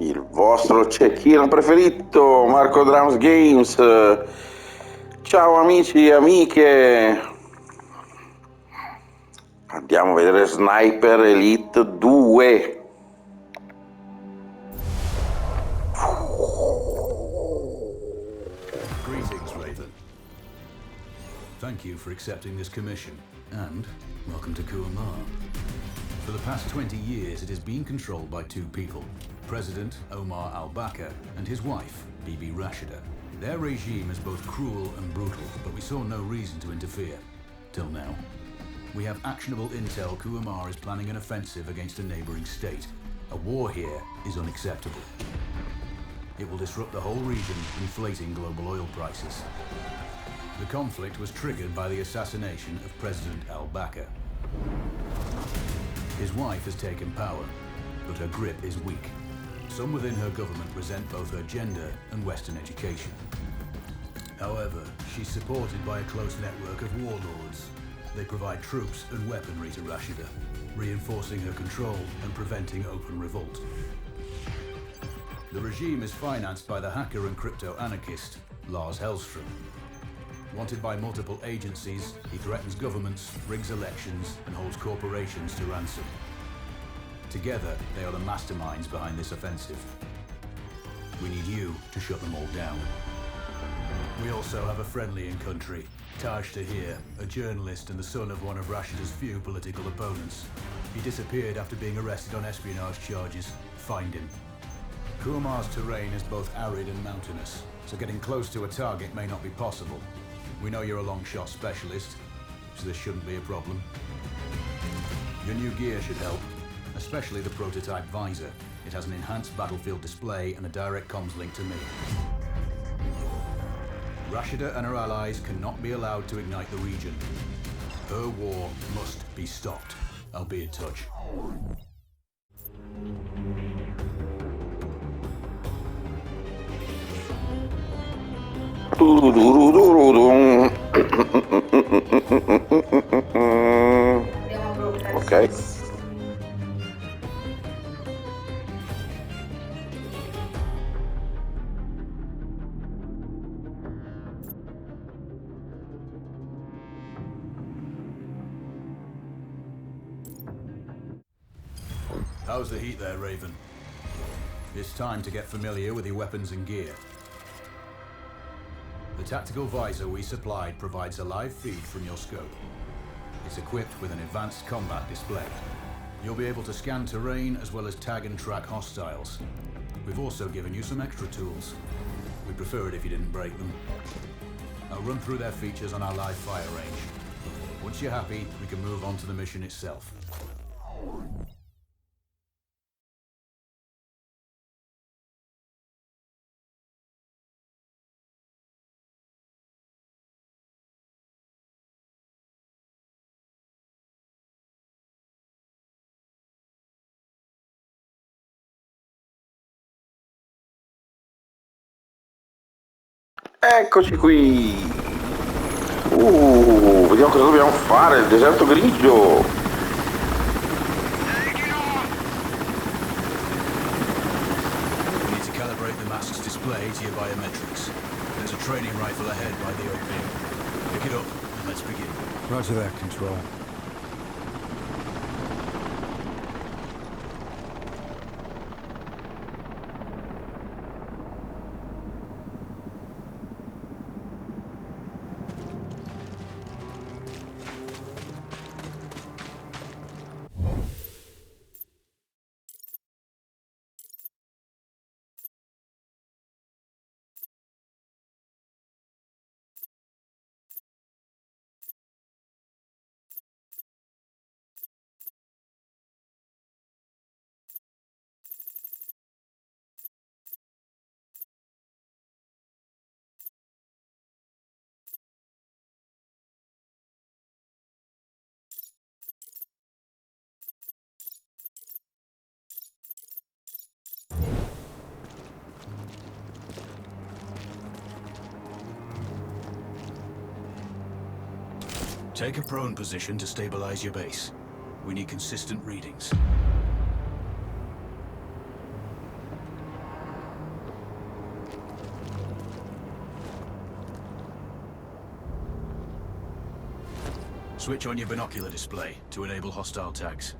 il vostro cecchino preferito, Marcodrums Games. Ciao amici e amiche. Andiamo a vedere Sniper Elite 2. Greetings, Raven. Thank you for accepting this commission, and welcome to Kuamar. For the past 20 years, it has been controlled by two people, President Omar al-Bakr and his wife, Bibi Rashida. Their regime is both cruel and brutal, but we saw no reason to interfere. Till now. We have actionable intel Kuamar is planning an offensive against a neighboring state. A war here is unacceptable. It will disrupt the whole region, inflating global oil prices. The conflict was triggered by the assassination of President al-Bakr. His wife has taken power, but her grip is weak. Some within her government resent both her gender and Western education. However, she's supported by a close network of warlords. They provide troops and weaponry to Rashida, reinforcing her control and preventing open revolt. The regime is financed by the hacker and crypto-anarchist, Lars Hellstrom. Wanted by multiple agencies, he threatens governments, rigs elections, and holds corporations to ransom. Together, they are the masterminds behind this offensive. We need you to shut them all down. We also have a friendly in country, Taj Tahir, a journalist and the son of one of Rashida's few political opponents. He disappeared after being arrested on espionage charges. Find him. Kuamar's terrain is both arid and mountainous, so getting close to a target may not be possible. We know you're a long-shot specialist, so this shouldn't be a problem. Your new gear should help, especially the prototype visor. It has an enhanced battlefield display and a direct comms link to me. Rashida and her allies cannot be allowed to ignite the region. Her war must be stopped. I'll be in touch. Ok. How's the heat there, Raven? It's time to get familiar with your weapons and gear. The tactical visor we supplied provides a live feed from your scope. It's equipped with an advanced combat display. You'll be able to scan terrain as well as tag and track hostiles. We've also given you some extra tools. We'd prefer it if you didn't break them. I'll run through their features on our live fire range. Once you're happy, we can move on to the mission itself. Eccoci qui. Vediamo cosa dobbiamo fare. Il deserto grigio. We need to calibrate the mask's display to your biometrics. There's a training rifle ahead by the opening. Pick it up and let's begin. Roger that, Control. Take a prone position to stabilize your base. We need consistent readings. Switch on your binocular display to enable hostile tags.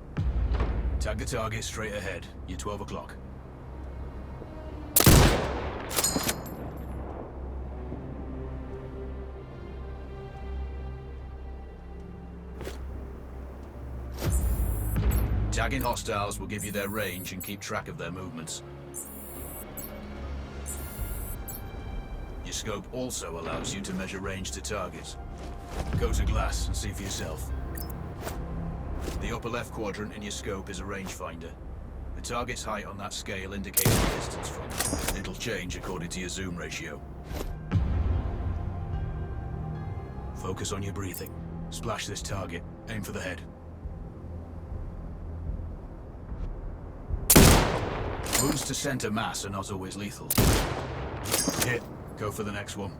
Tag the target straight ahead. You're 12 o'clock. Tagging hostiles will give you their range and keep track of their movements. Your scope also allows you to measure range to targets. Go to glass and see for yourself. The upper left quadrant in your scope is a rangefinder. The target's height on that scale indicates the distance from it. It'll change according to your zoom ratio. Focus on your breathing. Splash this target. Aim for the head. Wounds to center mass are not always lethal. Hit. Go for the next one.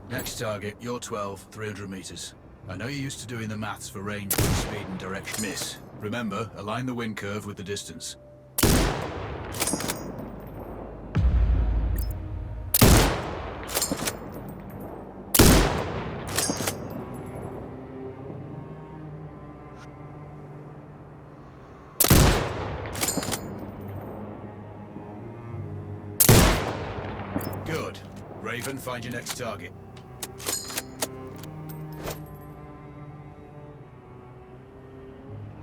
Next target, you're 12, 300 meters. I know you're used to doing the maths for range, wind speed, and direction. Miss. Remember, align the wind curve with the distance. Good. Raven, find your next target.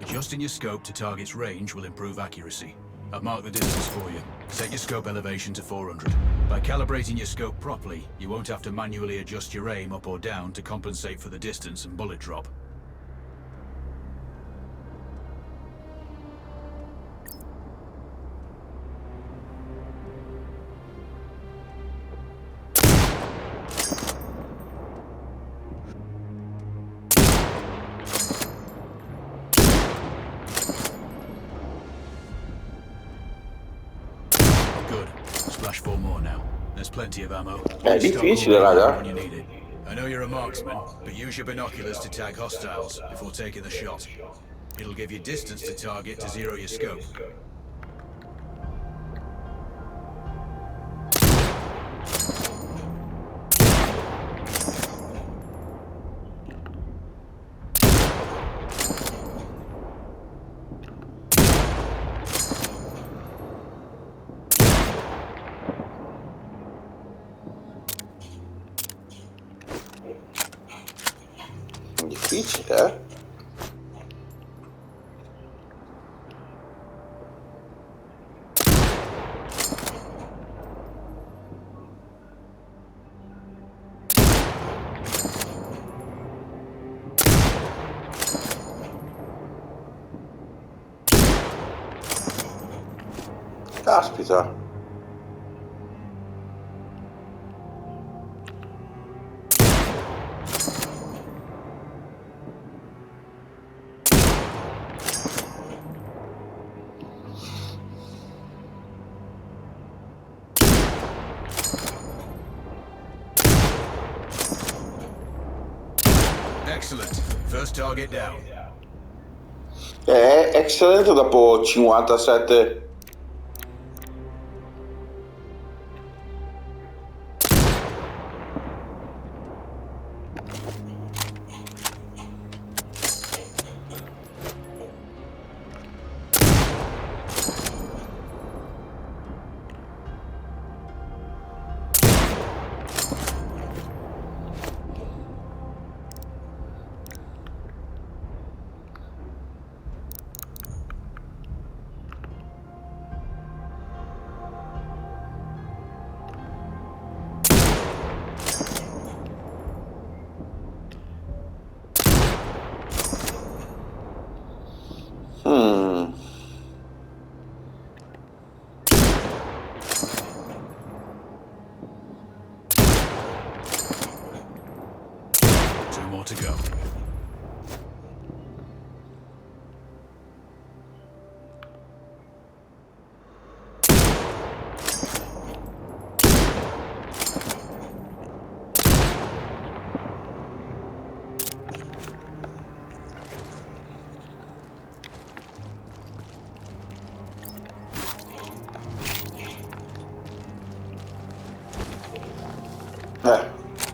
Adjusting your scope to target's range will improve accuracy. I've marked the distance for you. Set your scope elevation to 400. By calibrating your scope properly, you won't have to manually adjust your aim up or down to compensate for the distance and bullet drop. Good. Splash 4 more now. There's plenty of ammo. È difficile, raga. When you need it. I know you're a marksman, but use your binoculars to tag hostiles before taking the shot. It'll give you distance to target to zero your scope. Difficile, eh? Caspita. Excellent. First target down. Excellent dopo 57. Two more to go.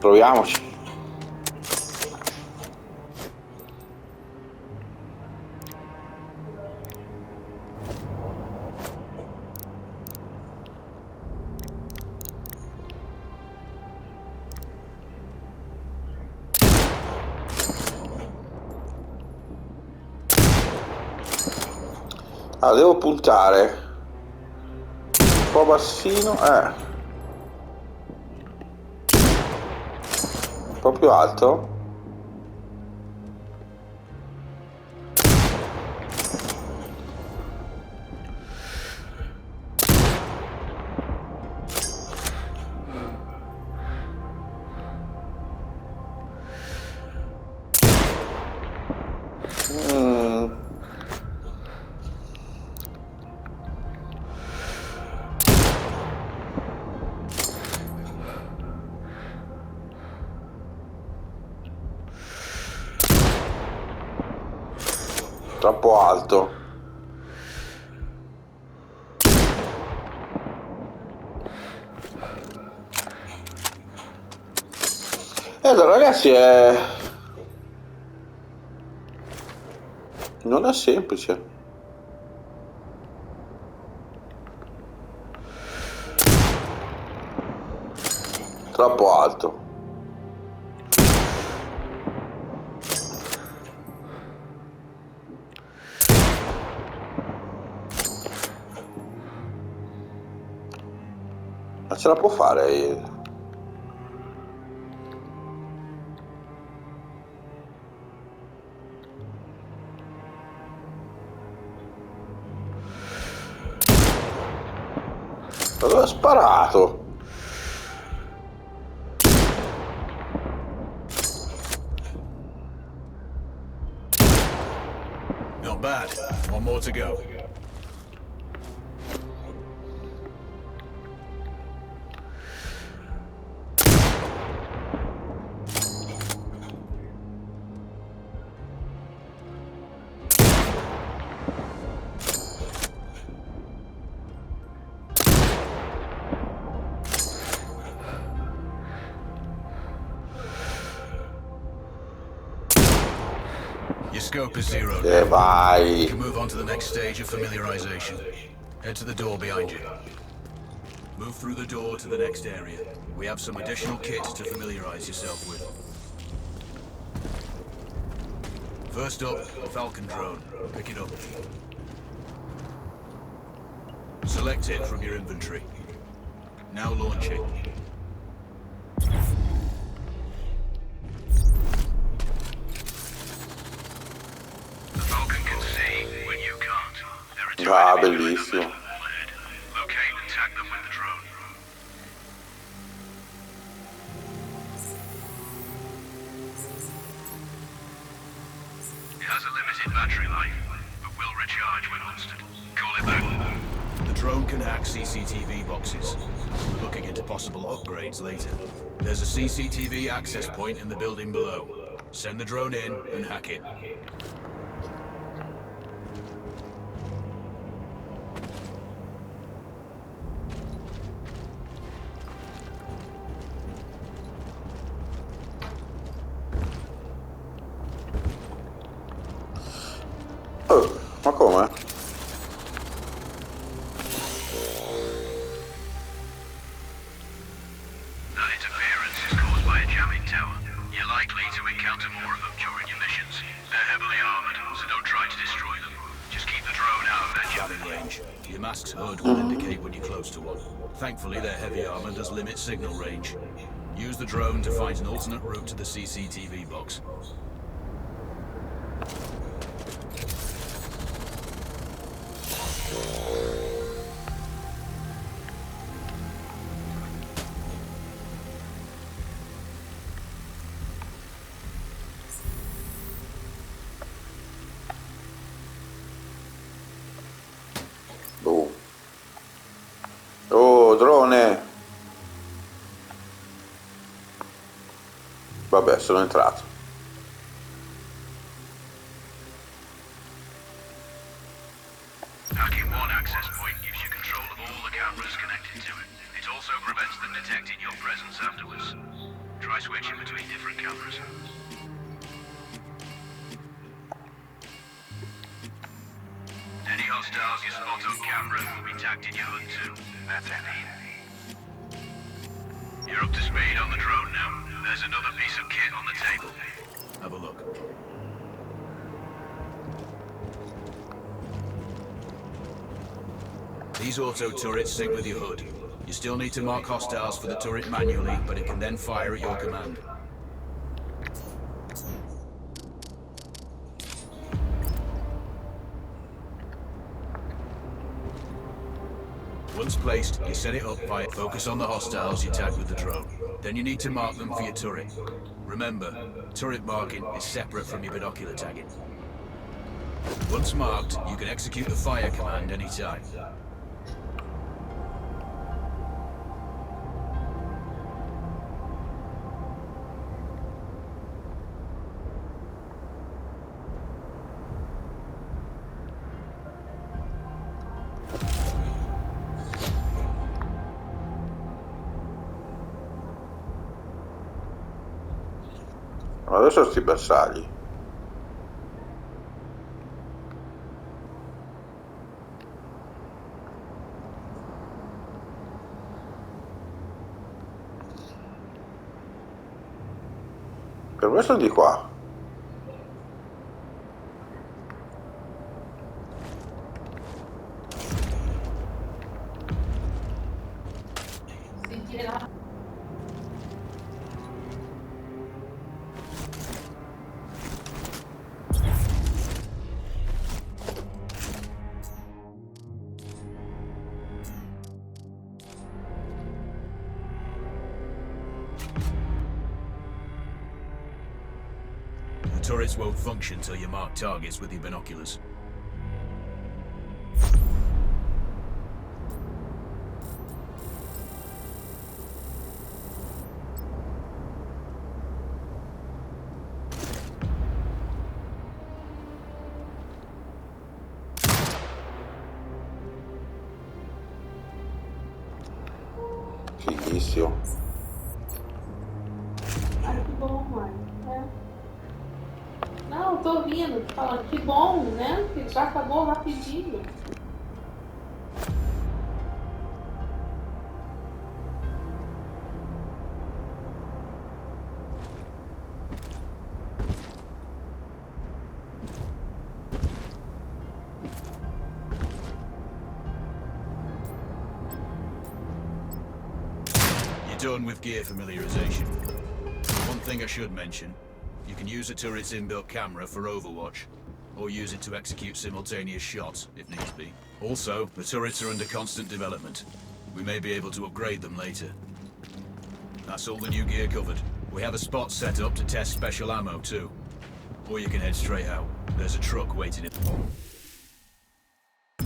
Proviamoci. Allora, devo puntare un po' bassino, un po' più alto. Troppo alto. Allora ragazzi non è semplice. Troppo alto. Ma ce la può fare? Dove ha sparato? Not bad. One more to go. Your scope is zeroed. Vai. You can move on to the next stage of familiarization. Head to the door behind you. Move through the door to the next area. We have some additional kit to familiarize yourself with. First up, Falcon drone. Pick it up. Select it from your inventory. Now launch it. Ah, bellissimo. Locate and tag them with the drone. It has a limited battery life, but will recharge when hosted. Call it back. The drone can hack CCTV boxes. We're looking into possible upgrades later. There's a CCTV access point in the building below. Send the drone in and hack it. Ma come? That interference is caused by a jamming tower. You're likely to encounter more of them during your missions. They're heavily armored, so don't try to destroy them. Just keep the drone out of their jamming range. Your mask's HUD will indicate when you're close to one. Thankfully, their heavy armor does limit signal range. Use the drone to find an alternate route to the CCTV box. Oh, drone! Vabbè, sono entrato. Hacking one access point gives you control of all the cameras connected to it. It also prevents them detecting your presence afterwards. Try Try switching between different cameras. Any hostiles you spot on camera will be tagged in your HUD too. That's any. You're up to speed on the drone now. There's another piece of kit on the table. Have a look. These auto turrets sync with your HUD. You still need to mark hostiles for the turret manually, but it can then fire at your command. Once placed, you set it up by focus on the hostiles you tag with the drone. Then you need to mark them for your turret. Remember, turret marking is separate from your binocular tagging. Once marked, you can execute the fire command anytime. Adesso sti bersagli. Per me sono di qua. Turrets won't function till you mark targets with your binoculars. Fighissimo. Ai, que bom, mãe. Não, tô ouvindo, falando que bom, né? Que já acabou rapidinho. You're done with gear familiarization. One thing I should mention. You can use a turret's inbuilt camera for overwatch, or use it to execute simultaneous shots, if needs be. Also, the turrets are under constant development. We may be able to upgrade them later. That's all the new gear covered. We have a spot set up to test special ammo too. Or you can head straight out. There's a truck waiting in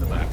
the back.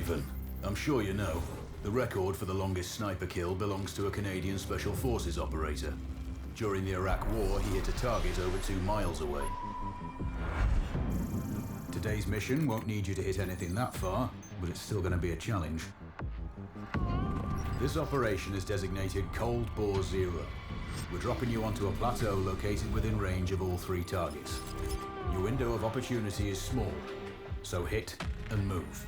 Raven. I'm sure you know, the record for the longest sniper kill belongs to a Canadian Special Forces operator. During the Iraq War, he hit a target over 2 miles away. Today's mission won't need you to hit anything that far, but it's still going to be a challenge. This operation is designated Cold Bore Zero. We're dropping you onto a plateau located within range of all 3 targets. Your window of opportunity is small, so hit and move.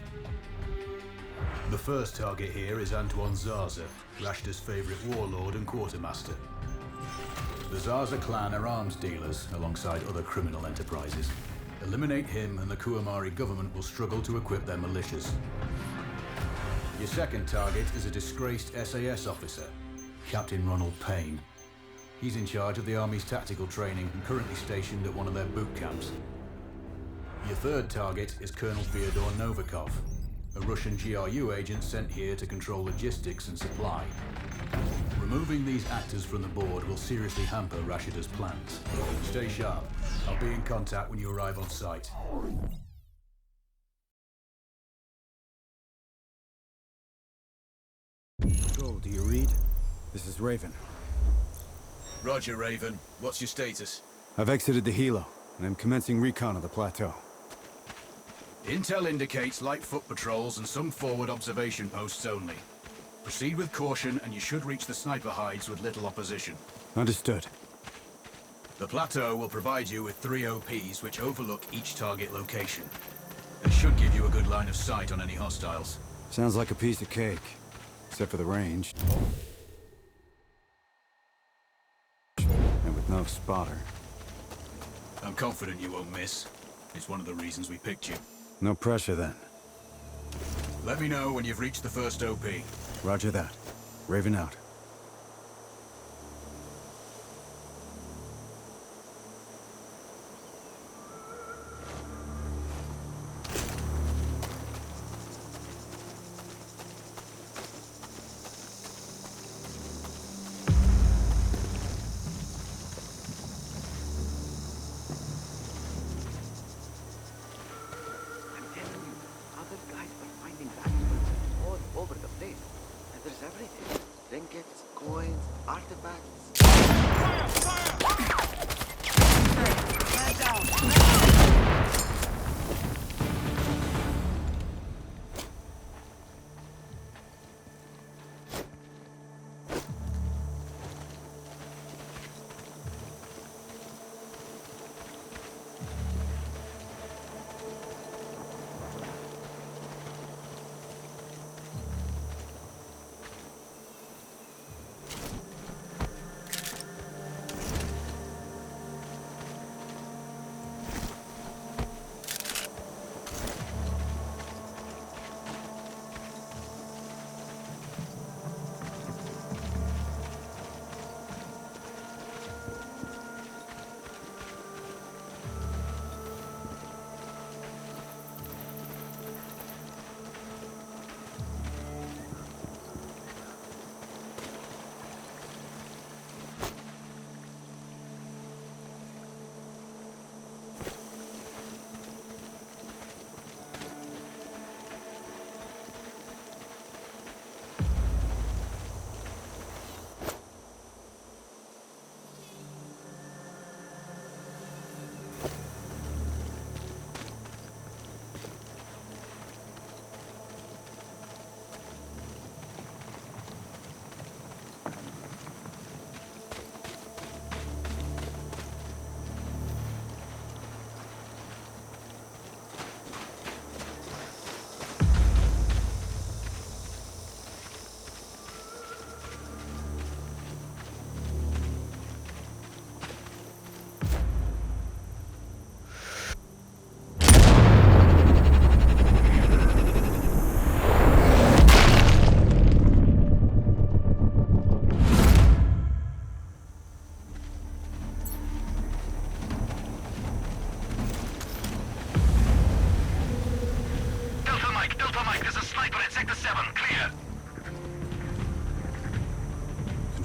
The first target here is Antoine Zaza, Rashta's favorite warlord and quartermaster. The Zaza clan are arms dealers alongside other criminal enterprises. Eliminate him and the Kuamari government will struggle to equip their militias. Your second target is a disgraced SAS officer, Captain Ronald Payne. He's in charge of the Army's tactical training and currently stationed at one of their boot camps. Your third target is Colonel Fyodor Novikov, a Russian GRU agent sent here to control logistics and supply. Removing these actors from the board will seriously hamper Rashida's plans. Stay sharp. I'll be in contact when you arrive on site. Go, do you read? This is Raven. Roger, Raven. What's your status? I've exited the helo, and I'm commencing recon of the plateau. Intel indicates light foot patrols and some forward observation posts only. Proceed with caution and you should reach the sniper hides with little opposition. Understood. The plateau will provide you with 3 OPs which overlook each target location. They should give you a good line of sight on any hostiles. Sounds like a piece of cake, except for the range. And with no spotter. I'm confident you won't miss. It's one of the reasons we picked you. No pressure then. Let me know when you've reached the first OP. Roger that. Raven out. Trinkets, coins, artifacts. Man down!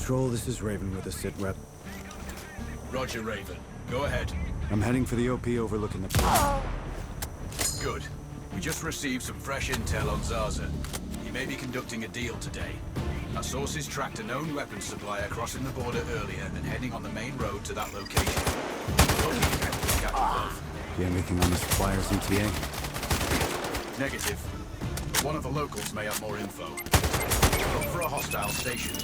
Control, this is Raven with a sit rep. Roger, Raven. Go ahead. I'm heading for the OP overlooking the plateau. Good. We just received some fresh intel on Zaza. He may be conducting a deal today. Our sources tracked a known weapons supplier crossing the border earlier and heading on the main road to that location. Do you have anything on the supplier's ETA? Negative. One of the locals may have more info. Look for a hostile station.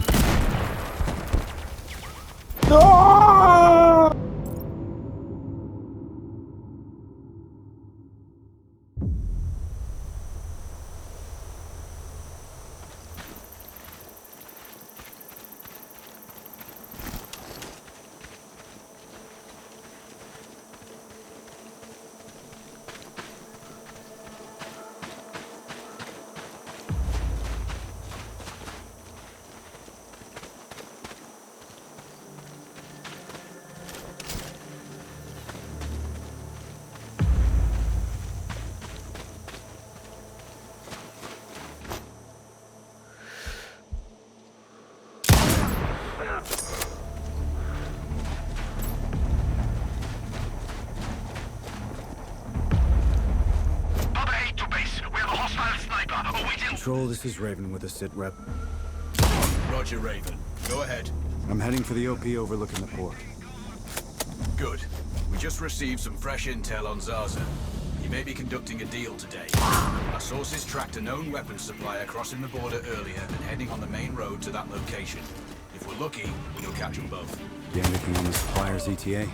Control, this is Raven with a sit rep. Roger, Raven. Go ahead. I'm heading for the OP overlooking the port. Good. We just received some fresh intel on Zaza. He may be conducting a deal today. Our sources tracked a known weapons supplier crossing the border earlier and heading on the main road to that location. If we're lucky, we'll catch them both. Do you have anything on the supplier's ETA?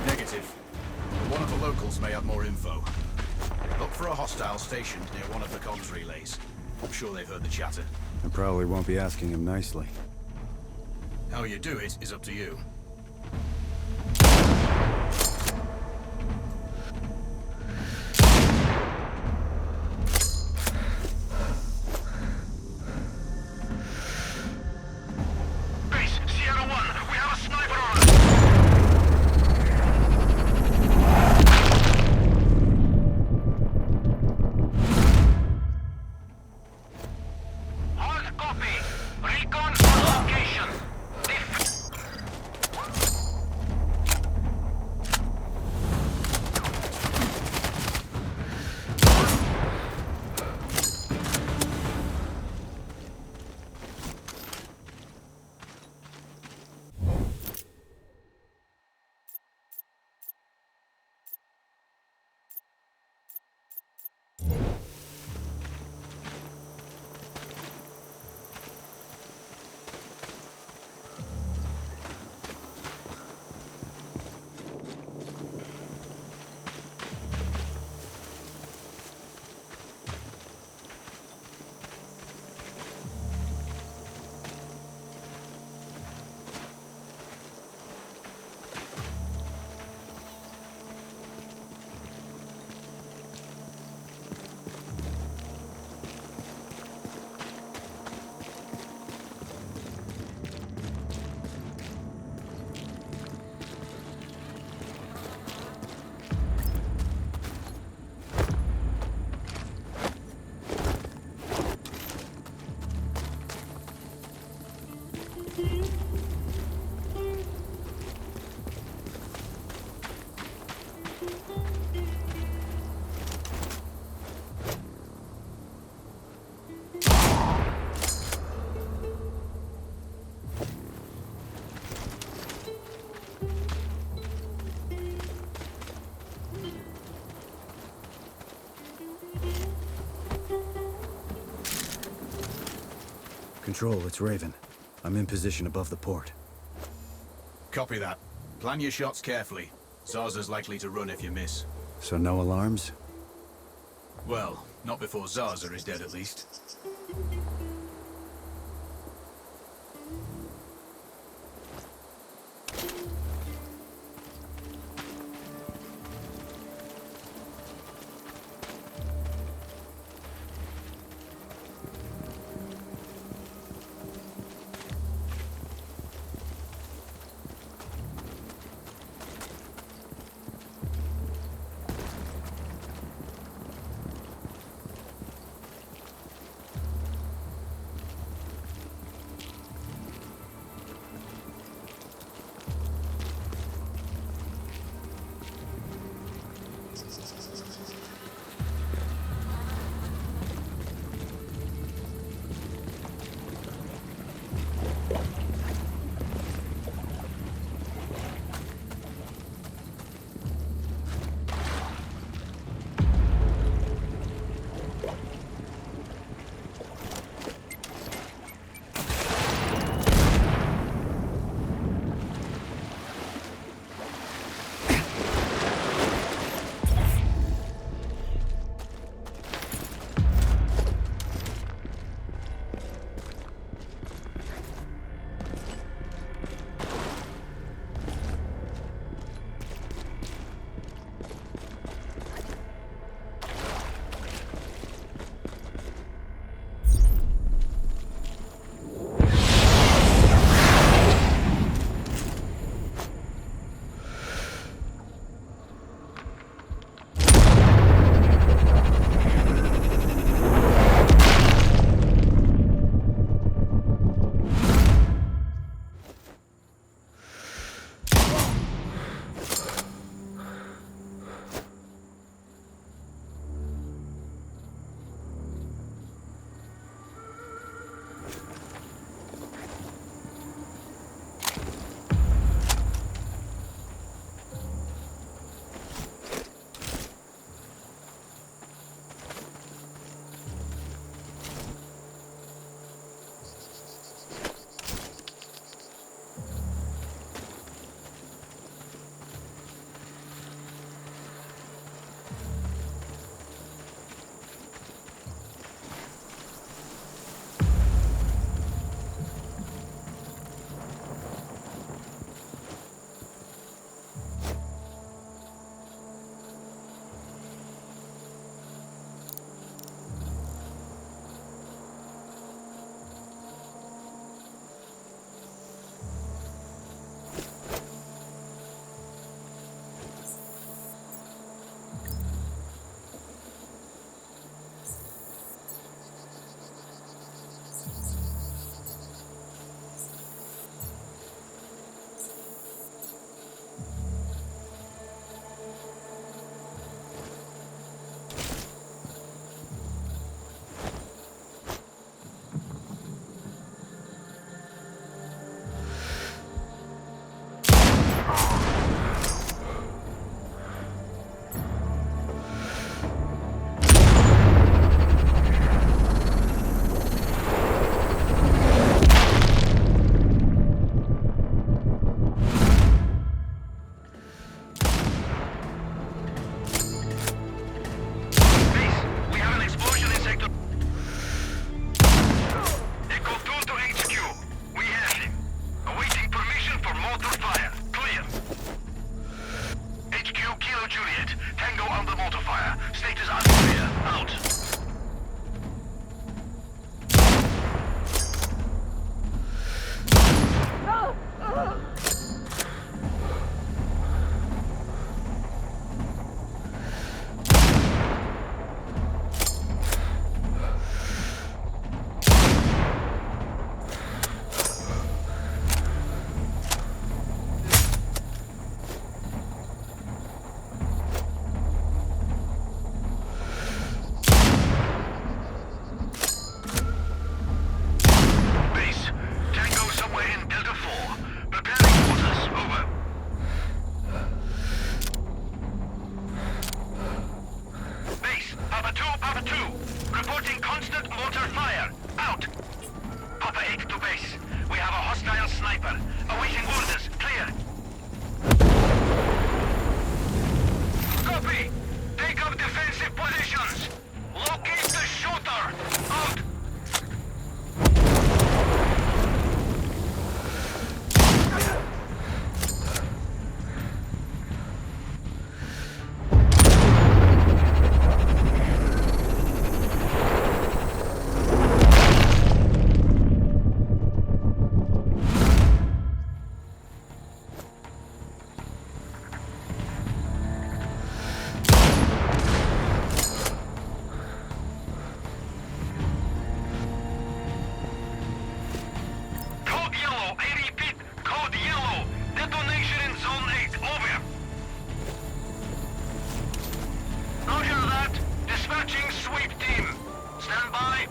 Negative. But one of the locals may have more info. Look for a hostile stationed near one of the comms relays. I'm sure they've heard the chatter. I probably won't be asking him nicely. How you do it is up to you. Base, Sierra 1, we have a sniper on us! Hard copy! Recon on location! Control, it's Raven. I'm in position above the port. Copy that. Plan your shots carefully. Zaza's likely to run if you miss. So no alarms? Well, not before Zaza is dead at least. sniper. Awaiting orders. Clear. Copy. Take up defensive positions. Locate the shooter. Out. Code yellow. I repeat. Code yellow. Detonation in zone 8. Over. Roger that. Dispatching sweep team. Stand by.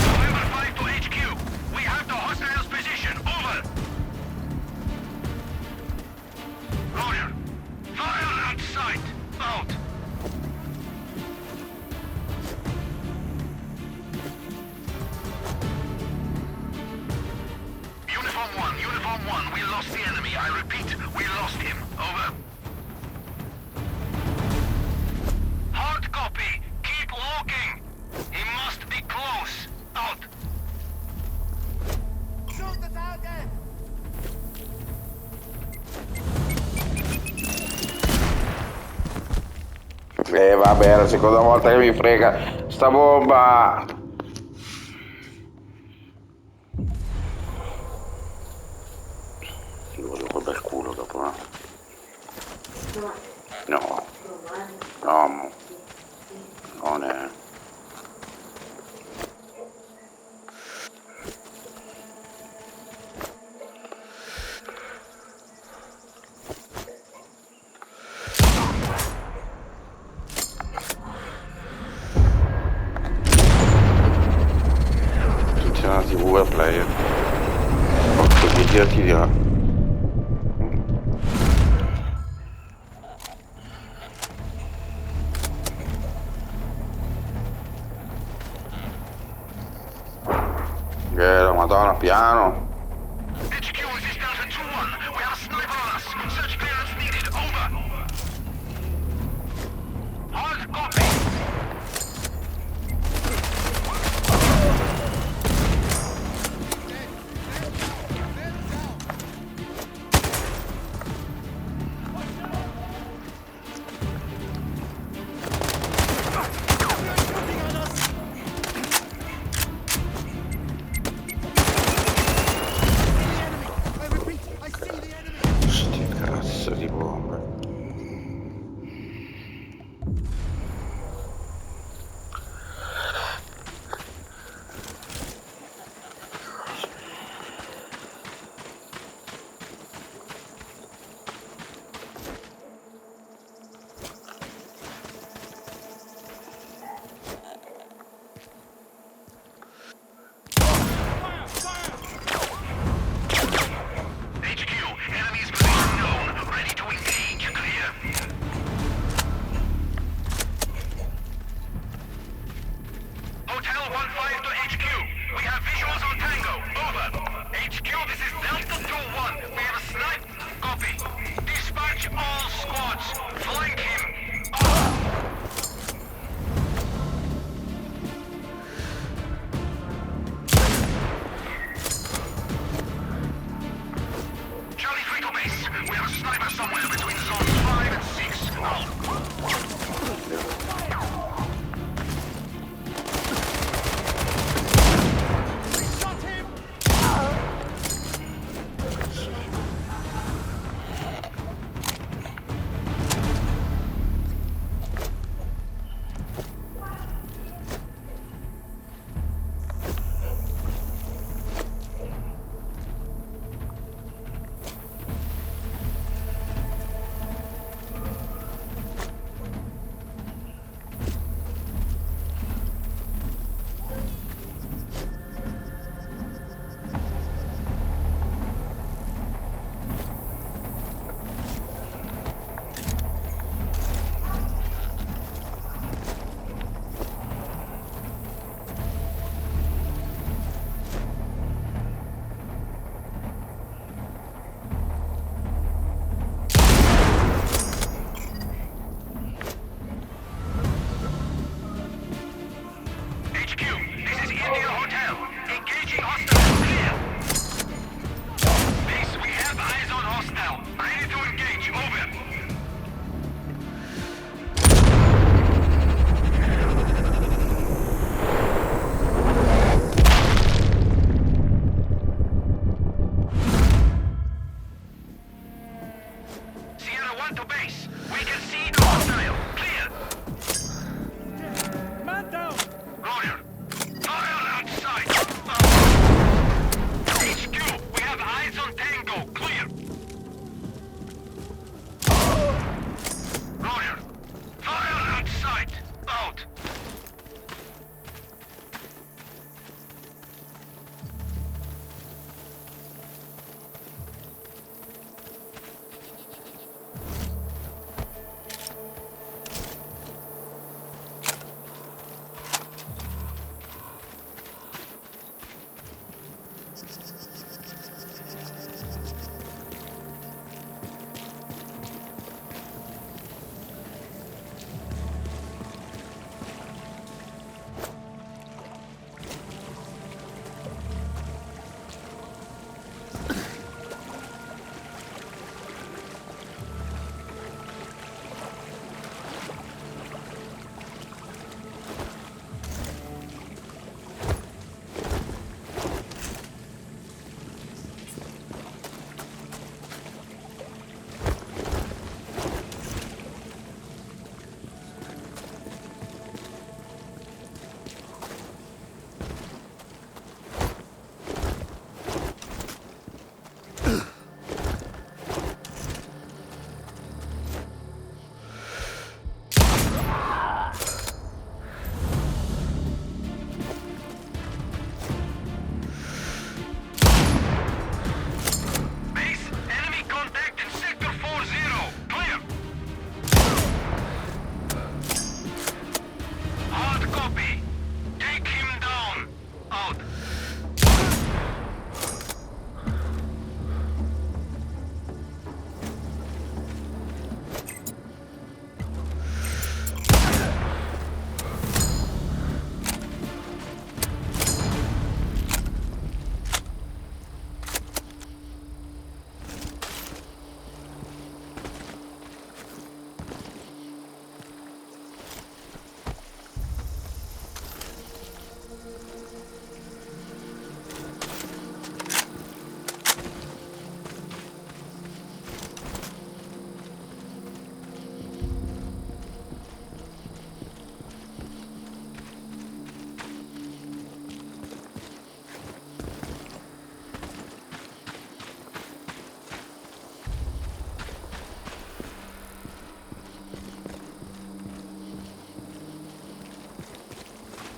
November 5 to HQ. We have the hostiles position. Over. Roger. Fire at sight. Out. Uniform 1. We lost the enemy. I repeat, we lost him. Over. Hard copy. Keep looking. He must be close. Out. Shoot the target! Vabbè, è la seconda volta che mi frega sta bomba. Ti voglio quel bel culo dopo, no? No. No, non è. C'è una TV a player. Porco di Dio, ti dirà. La Madonna, piano. HQ, this is Delta 2-1. We have a sniper on us. Search clearance needed. Over. Hard copy.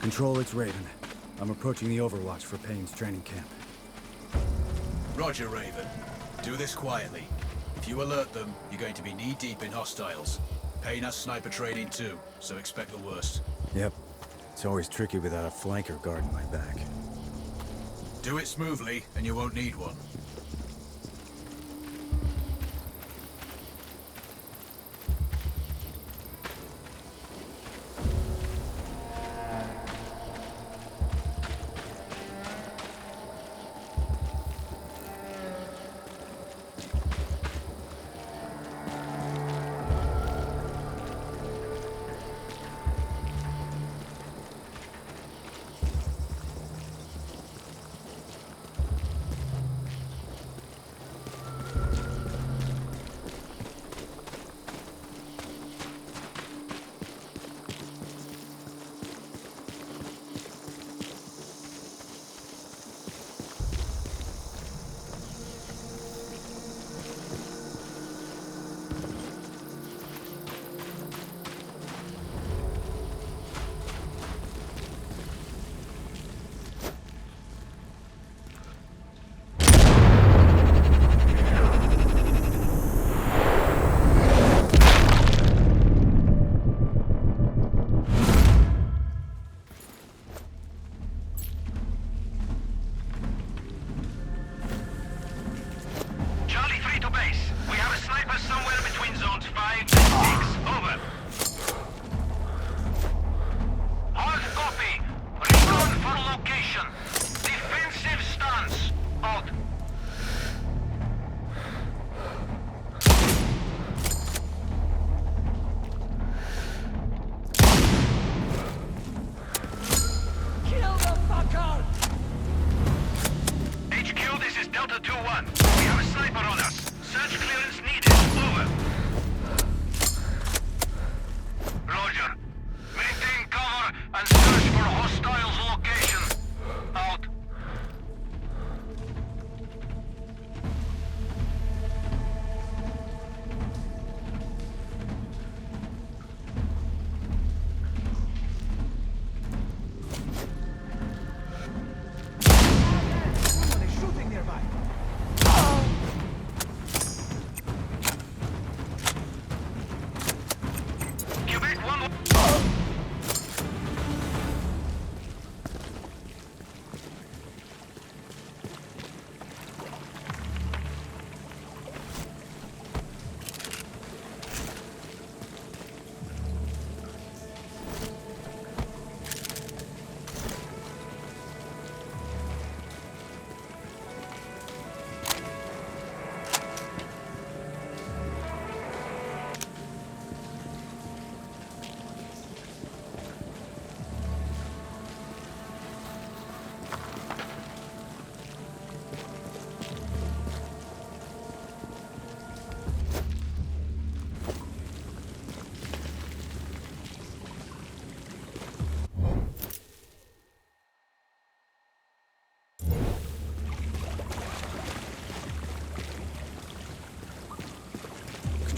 Control, it's Raven. I'm approaching the Overwatch for Payne's training camp. Roger, Raven. Do this quietly. If you alert them, you're going to be knee-deep in hostiles. Payne has sniper training too, so expect the worst. Yep. It's always tricky without a flanker guarding my back. Do it smoothly, and you won't need one.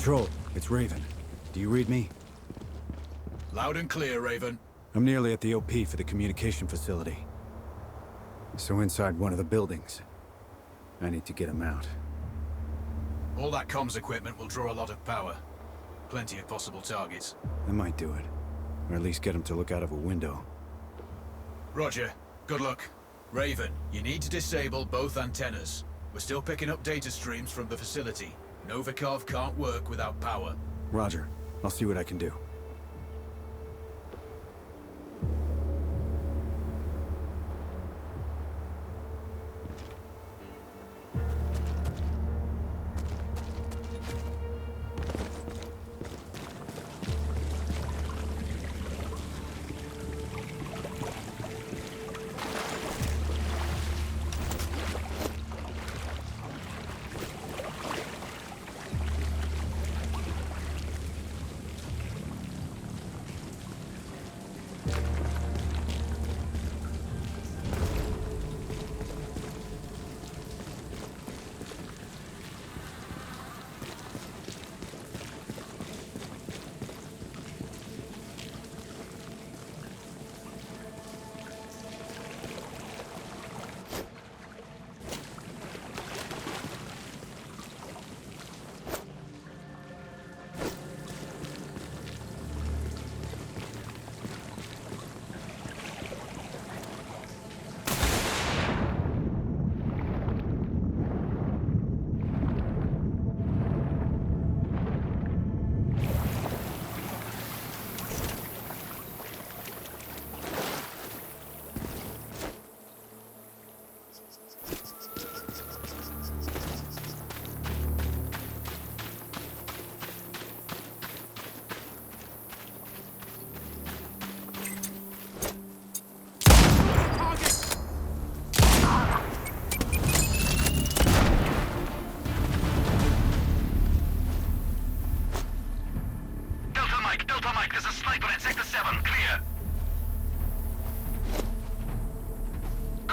Control, it's Raven. Do you read me? Loud and clear, Raven. I'm nearly at the OP for the communication facility. So inside one of the buildings. I need to get him out. All that comms equipment will draw a lot of power. Plenty of possible targets. I might do it. Or at least get him to look out of a window. Roger. Good luck. Raven, you need to disable both antennas. We're still picking up data streams from the facility. Novikov can't work without power. Roger. I'll see what I can do.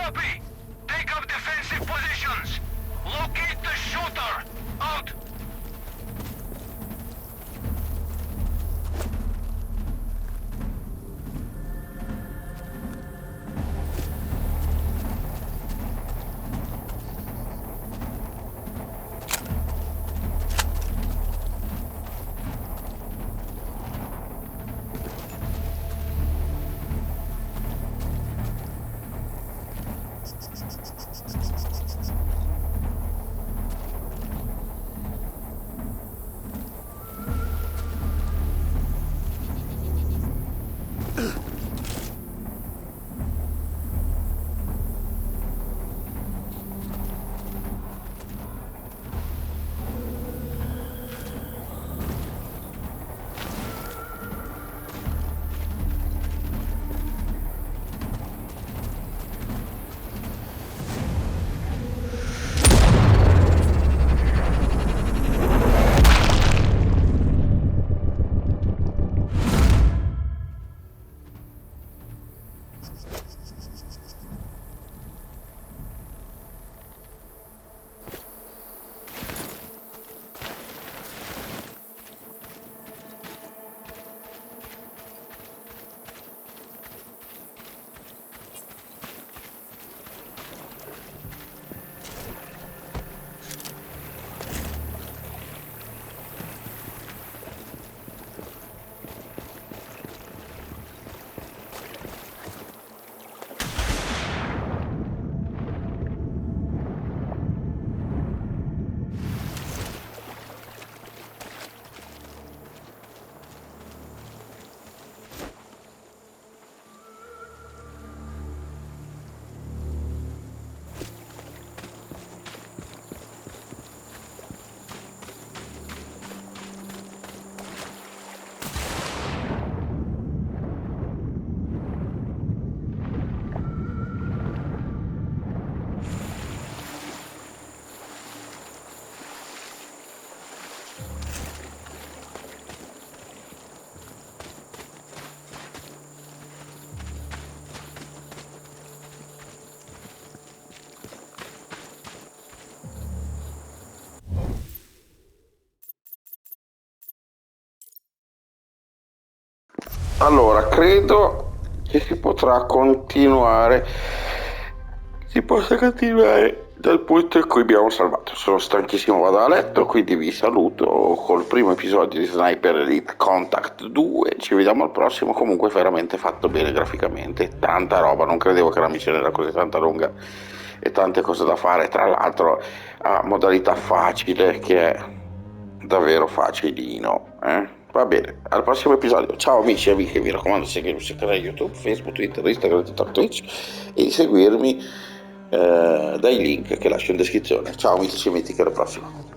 copy. Take up defensive positions. Locate the shooter. Out. Allora, credo che si possa continuare dal punto in cui abbiamo salvato. Sono stanchissimo, vado a letto, quindi vi saluto col primo episodio di Sniper Elite Contact 2. Ci vediamo al prossimo, comunque veramente fatto bene graficamente, tanta roba, non credevo che la missione era così tanta lunga e tante cose da fare, tra l'altro a modalità facile, che è davvero facilino, Va bene, al prossimo episodio. Ciao amici e amiche, vi raccomando di seguirmi sul canale YouTube, Facebook, Twitter, Instagram, TikTok, Twitch e di seguirmi dai link che lascio in descrizione. Ciao amici e amiche, alla prossima.